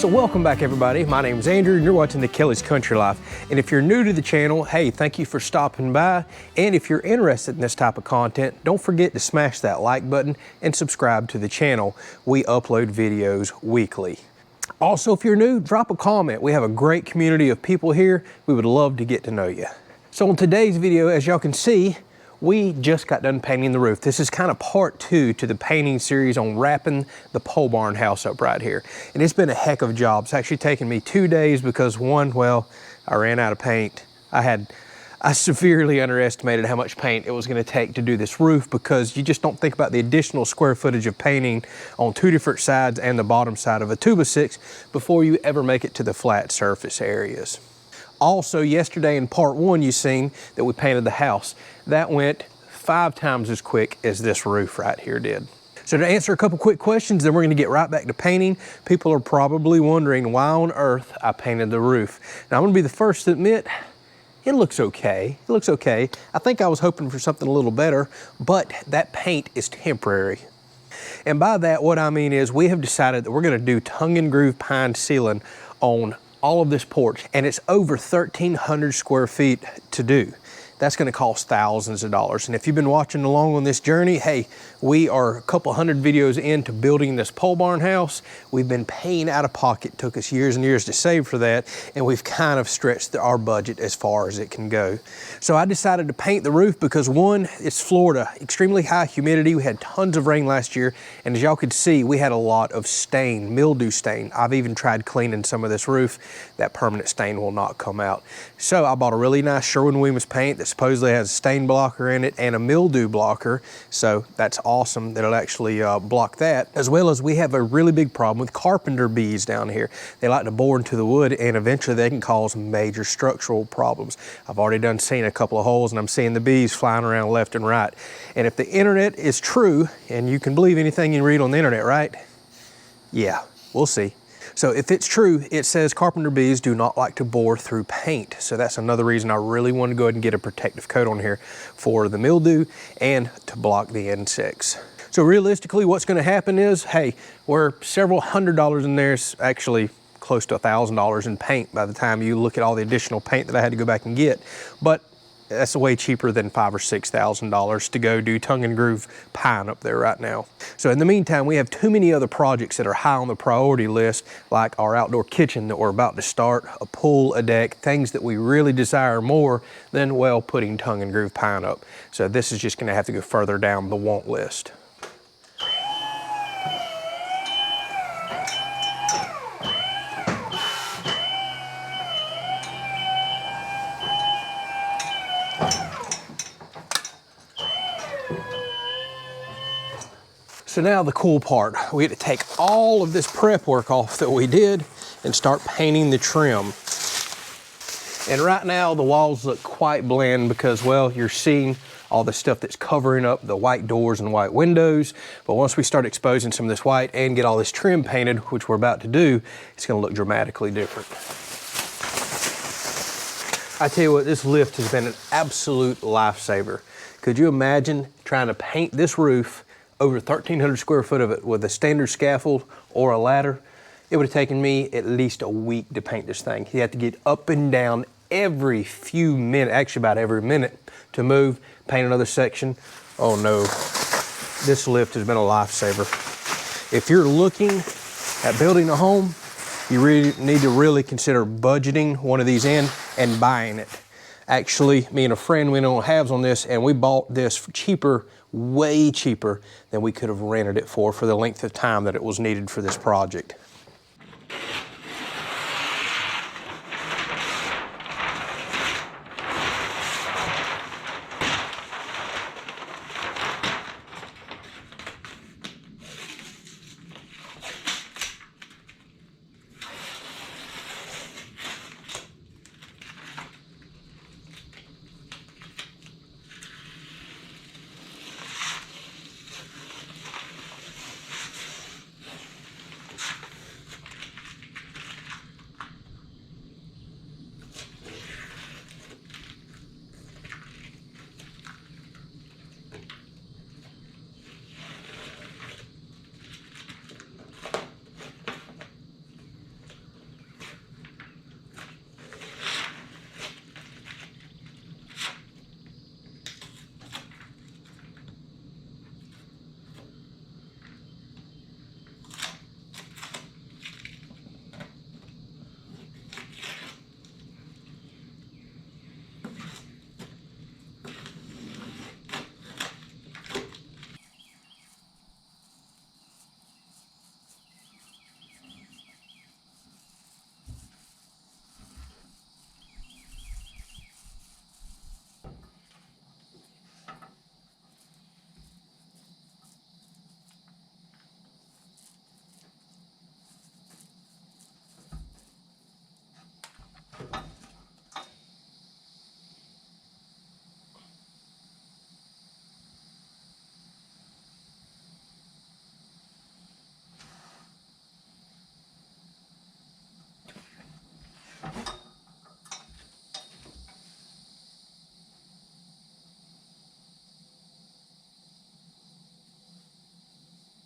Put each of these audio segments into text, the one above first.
So welcome back everybody, my name is Andrew and you're watching the Kelley's Country Life. And if you're new to the channel, hey, thank you for stopping by. And if you're interested in this type of content, don't forget to smash that like button and subscribe to the channel. We upload videos weekly. Also, if you're new, drop a comment. We have a great community of people here. We would love to get to know you. So in today's video, as y'all can see, we just got done painting the roof. This is kind of part 2 to the painting series on wrapping the pole barn house up right here. And it's been a heck of a job. It's actually taken me 2 days because one, well, I ran out of paint. I severely underestimated how much paint it was gonna take to do this roof because you just don't think about the additional square footage of painting on 2 different sides and the bottom side of a 2x6 before you ever make it to the flat surface areas. Also, yesterday in part 1, you seen that we painted the house. That went 5 times as quick as this roof right here did. So to answer a couple quick questions, then we're gonna get right back to painting. People are probably wondering why on earth I painted the roof. Now I'm gonna be the first to admit, it looks okay. It looks okay. I think I was hoping for something a little better, but that paint is temporary. And by that, what I mean is we have decided that we're gonna do tongue and groove pine ceiling on all of this porch, and it's over 1,300 square feet to do. That's gonna cost thousands of dollars. And if you've been watching along on this journey, hey, we are a couple hundred videos into building this pole barn house. We've been paying out of pocket. It took us years and years to save for that, and we've kind of stretched our budget as far as it can go. So I decided to paint the roof because one, it's Florida, extremely high humidity. We had tons of rain last year, and as y'all could see, we had a lot of stain, mildew stain. I've even tried cleaning some of this roof. That permanent stain will not come out. So I bought a really nice Sherwin-Williams paint that supposedly has a stain blocker in it and a mildew blocker. So that's awesome that it'll actually block that. As well as we have a really big problem with carpenter bees down here. They like to bore into the wood and eventually they can cause major structural problems. I've already seen a couple of holes and I'm seeing the bees flying around left and right. And if the internet is true, and you can believe anything you read on the internet, right? Yeah, we'll see. So if it's true, it says carpenter bees do not like to bore through paint. So that's another reason I really want to go ahead and get a protective coat on here for the mildew and to block the insects. So realistically, what's going to happen is, hey, we're several $100s in there. It's actually close to $1,000 in paint by the time you look at all the additional paint that I had to go back and get. But that's way cheaper than $5,000 or $6,000 to go do tongue and groove pine up there right now. So in the meantime, we have too many other projects that are high on the priority list, like our outdoor kitchen that we're about to start, a pool, a deck, things that we really desire more than, well, putting tongue and groove pine up. So this is just gonna have to go further down the want list. So now the cool part, we had to take all of this prep work off that we did and start painting the trim. And right now the walls look quite bland because, well, you're seeing all the stuff that's covering up the white doors and white windows. But once we start exposing some of this white and get all this trim painted, which we're about to do, it's gonna look dramatically different. I tell you what, this lift has been an absolute lifesaver. Could you imagine trying to paint this roof over 1,300 square foot of it with a standard scaffold or a ladder? It would have taken me at least a week to paint this thing. You have to get up and down every few minutes, actually about every minute, to move, paint another section. Oh no, this lift has been a lifesaver. If you're looking at building a home, you really need to really consider budgeting one of these in and buying it. Actually, me and a friend went on halves on this and we bought this cheaper, way cheaper than we could have rented it for the length of time that it was needed for this project.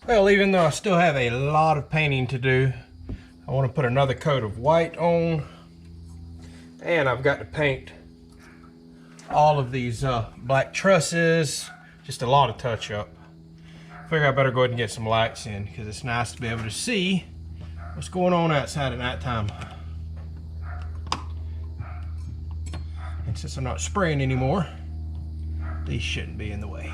Well, even though I still have a lot of painting to do, I want to put another coat of white on, and I've got to paint all of these black trusses. Just a lot of touch up. Figure I better go ahead and get some lights in because it's nice to be able to see what's going on outside at nighttime. And since I'm not spraying anymore, these shouldn't be in the way.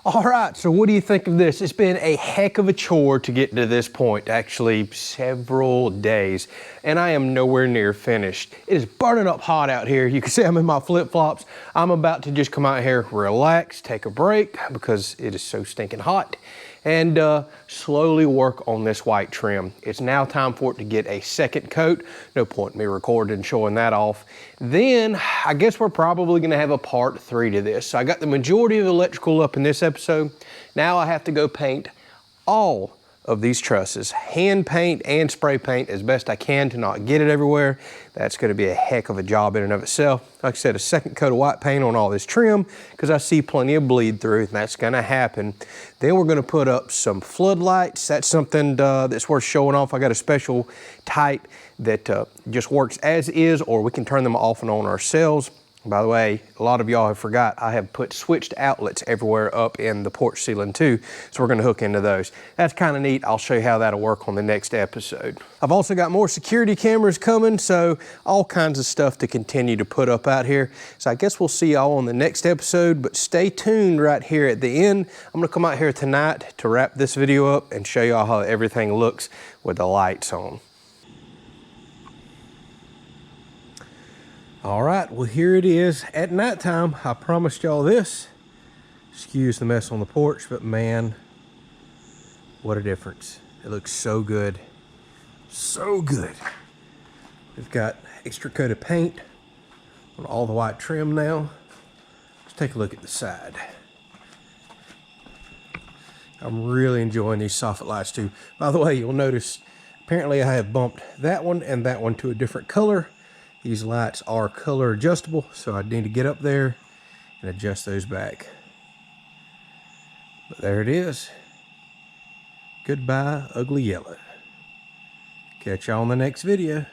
All right, so what do you think of this? It's been a heck of a chore to get to this point, actually several days, and I am nowhere near finished. It is burning up hot out here. You can see I'm in my flip-flops. I'm about to just come out here, relax, take a break because it is so stinking hot, and slowly work on this white trim. It's now time for it to get a second coat. No point in me recording and showing that off. Then I guess we're probably gonna have a part 3 to this. So I got the majority of the electrical up in this episode. Now I have to go paint all of these trusses, hand paint and spray paint as best I can to not get it everywhere. That's gonna be a heck of a job in and of itself. Like I said, a second coat of white paint on all this trim because I see plenty of bleed through, and that's gonna happen. Then we're gonna put up some floodlights. That's something that's worth showing off. I got a special type that just works as is, or we can turn them off and on ourselves. By the way, a lot of y'all have forgot, I have put switched outlets everywhere up in the porch ceiling too, so we're gonna hook into those. That's kind of neat. I'll show you how that'll work on the next episode. I've also got more security cameras coming, so all kinds of stuff to continue to put up out here. So I guess we'll see y'all on the next episode, but stay tuned right here at the end. I'm gonna come out here tonight to wrap this video up and show y'all how everything looks with the lights on. All right, well here it is at nighttime. I promised y'all this. Excuse the mess on the porch, but man, what a difference. It looks so good, so good. We've got extra coat of paint on all the white trim now. Let's take a look at the side. I'm really enjoying these soffit lights too. By the way, you'll notice, apparently I have bumped that one and that one to a different color. These lights are color adjustable, so I need to get up there and adjust those back. But there it is. Goodbye, ugly yellow. Catch y'all on the next video.